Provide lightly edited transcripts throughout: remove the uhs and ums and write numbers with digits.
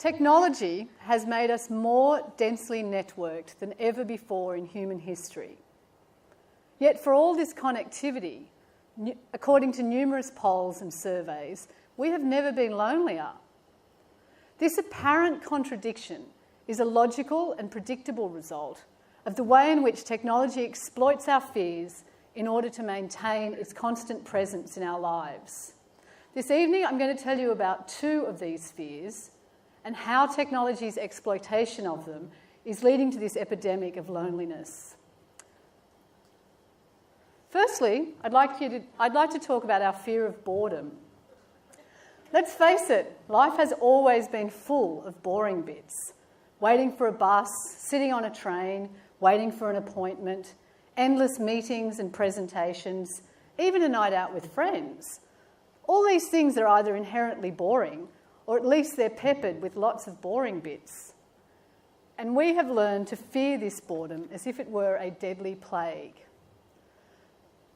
Technology has made us more densely networked than ever before in human history. Yet for all this connectivity, according to numerous polls and surveys, we have never been lonelier. This apparent contradiction is a logical and predictable result of the way in which technology exploits our fears in order to maintain its constant presence in our lives. This evening, I'm going to tell you about two of these fears and how technology's exploitation of them is leading to this epidemic of loneliness. Firstly, I'd like to talk about our fear of boredom. Let's face it, life has always been full of boring bits. Waiting for a bus, sitting on a train, waiting for an appointment, endless meetings and presentations, even a night out with friends. All these things are either inherently boring, or at least they're peppered with lots of boring bits. And we have learned to fear this boredom as if it were a deadly plague.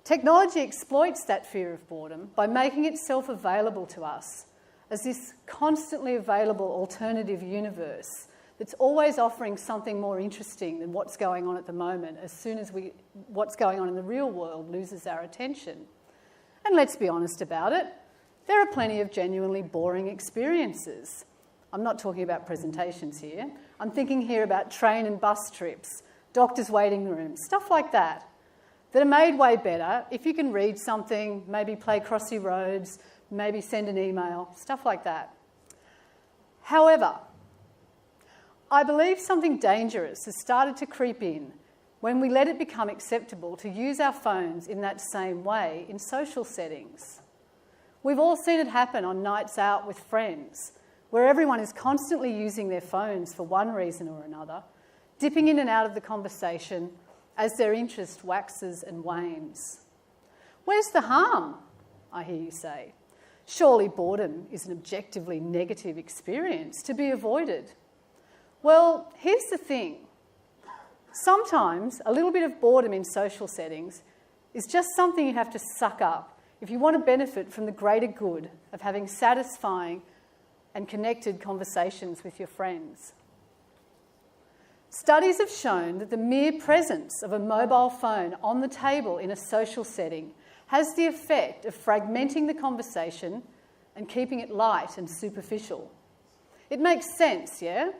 Technology exploits that fear of boredom by making itself available to us as this constantly available alternative universe that's always offering something more interesting than what's going on at the moment as soon as what's going on in the real world loses our attention. And let's be honest about it, there are plenty of genuinely boring experiences. I'm not talking about presentations here. I'm thinking here about train and bus trips, doctors' waiting rooms, stuff like that are made way better if you can read something, maybe play Crossy Roads, maybe send an email, stuff like that. However, I believe something dangerous has started to creep in when we let it become acceptable to use our phones in that same way in social settings. We've all seen it happen on nights out with friends, where everyone is constantly using their phones for one reason or another, dipping in and out of the conversation as their interest waxes and wanes. Where's the harm, I hear you say? Surely boredom is an objectively negative experience to be avoided. Well, here's the thing. Sometimes a little bit of boredom in social settings is just something you have to suck up if you want to benefit from the greater good of having satisfying and connected conversations with your friends. Studies have shown that the mere presence of a mobile phone on the table in a social setting has the effect of fragmenting the conversation and keeping it light and superficial. It makes sense, yeah?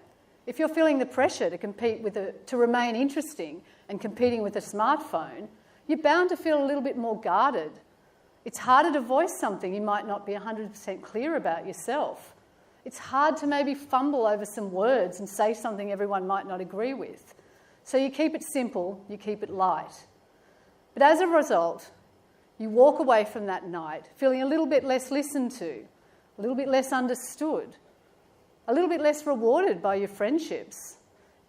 If you're feeling the pressure to remain interesting and competing with a smartphone, you're bound to feel a little bit more guarded. It's harder to voice something you might not be 100% clear about yourself. It's hard to maybe fumble over some words and say something everyone might not agree with. So you keep it simple, you keep it light. But as a result, you walk away from that night feeling a little bit less listened to, a little bit less understood, a little bit less rewarded by your friendships.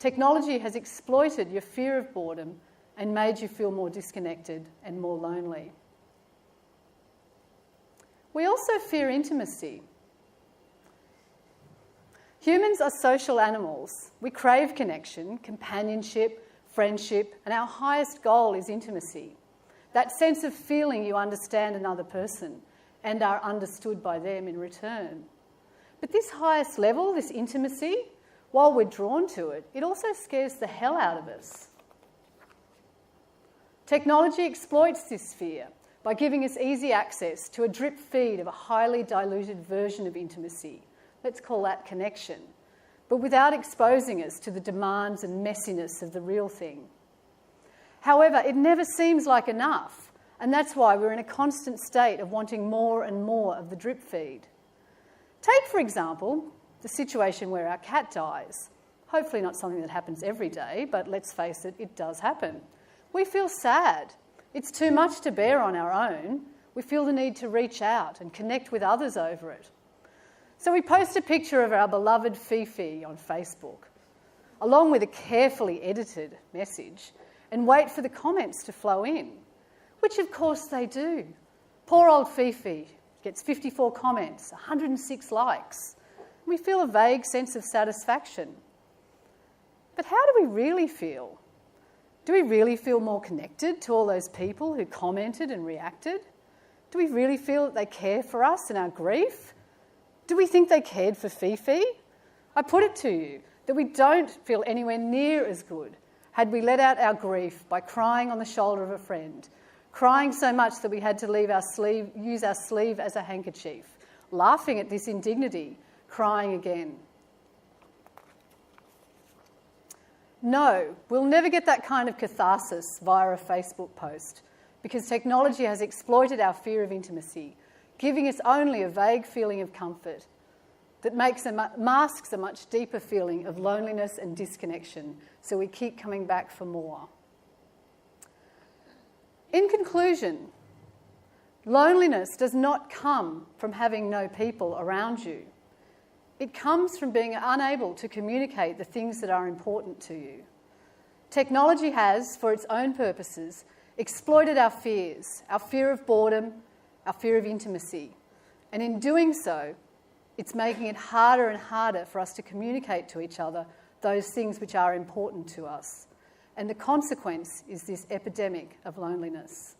Technology has exploited your fear of boredom and made you feel more disconnected and more lonely. We also fear intimacy. Humans are social animals. We crave connection, companionship, friendship, and our highest goal is intimacy. That sense of feeling you understand another person and are understood by them in return. But this highest level, this intimacy, while we're drawn to it, it also scares the hell out of us. Technology exploits this fear by giving us easy access to a drip feed of a highly diluted version of intimacy. Let's call that connection, but without exposing us to the demands and messiness of the real thing. However, it never seems like enough, and that's why we're in a constant state of wanting more and more of the drip feed. Take, for example, the situation where our cat dies. Hopefully not something that happens every day, but let's face it, it does happen. We feel sad. It's too much to bear on our own. We feel the need to reach out and connect with others over it. So we post a picture of our beloved Fifi on Facebook, along with a carefully edited message, and wait for the comments to flow in, which of course they do. Poor old Fifi gets 54 comments, 106 likes. We feel a vague sense of satisfaction. But how do we really feel? Do we really feel more connected to all those people who commented and reacted? Do we really feel that they care for us in our grief? Do we think they cared for Fifi? I put it to you that we don't feel anywhere near as good had we let out our grief by crying on the shoulder of a friend, crying so much that we had to use our sleeve as a handkerchief, laughing at this indignity, crying again. No, we'll never get that kind of catharsis via a Facebook post because technology has exploited our fear of intimacy, giving us only a vague feeling of comfort that masks a much deeper feeling of loneliness and disconnection, so we keep coming back for more. In conclusion, loneliness does not come from having no people around you. It comes from being unable to communicate the things that are important to you. Technology has, for its own purposes, exploited our fears, our fear of boredom, our fear of intimacy, and in doing so, it's making it harder and harder for us to communicate to each other those things which are important to us. And the consequence is this epidemic of loneliness.